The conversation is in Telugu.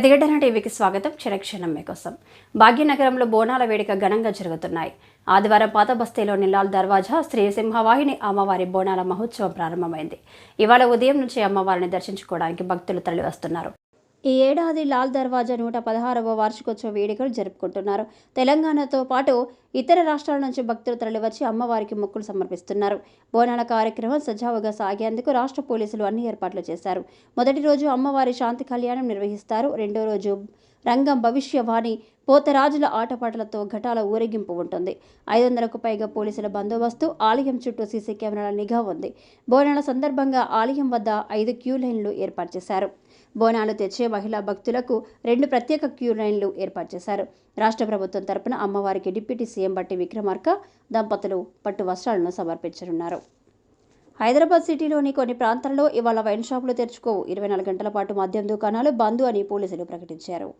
ప్రతిఘటన టీవీకి స్వాగతం. క్షణక్షణం మీకోసం. భాగ్యనగరంలో బోనాల వేడుక ఘనంగా జరుగుతున్నాయి. ఆదివారం పాత బస్తీలోని లాల్ దర్వాజా శ్రీ సింహవాహిని అమ్మవారి బోనాల మహోత్సవం ప్రారంభమైంది. ఇవాళ ఉదయం నుంచి అమ్మవారిని దర్శించుకోవడానికి భక్తులు తరలివస్తున్నారు. ఈ ఏడాది లాల్ దర్వాజా 116వ వార్షికోత్సవ వేడుకలు జరుపుకుంటున్నారు. తెలంగాణతో పాటు ఇతర రాష్ట్రాల నుంచి భక్తులు తరలివచ్చి అమ్మవారికి మొక్కులు సమర్పిస్తున్నారు. బోనాల కార్యక్రమం సజావుగా సాగేందుకు రాష్ట్ర పోలీసులు అన్ని ఏర్పాట్లు చేశారు. మొదటి రోజు అమ్మవారి శాంతి కళ్యాణం నిర్వహిస్తారు. రెండో రోజు రంగం భవిష్యవాణి పోతరాజుల ఆటపాటలతో ఘటాల ఊరేగింపు ఉంటుంది. 500కు పైగా పోలీసుల బందోబస్తు, ఆలయం చుట్టూ సీసీ కెమెరాల నిఘా ఉంది. బోనాల సందర్భంగా ఆలయం వద్ద 5 క్యూ లైన్లు ఏర్పాటు చేశారు. బోనాలు తెచ్చే మహిళా భక్తులకు 2 ప్రత్యేక క్యూ లైన్లు ఏర్పాటు చేశారు. రాష్ట్ర ప్రభుత్వం తరపున అమ్మవారికి డిప్యూటీ సీఎం బట్టి విక్రమార్క దంపతులు పట్టు వస్త్రాలను సమర్పించనున్నారు. హైదరాబాద్ సిటీలోని కొన్ని ప్రాంతాల్లో ఇవాళ వైన్ షాపులు తెరుచుకోవు. 24 గంటల పాటు మద్యం దుకాణాలు బంద్ అని పోలీసులు ప్రకటించారు.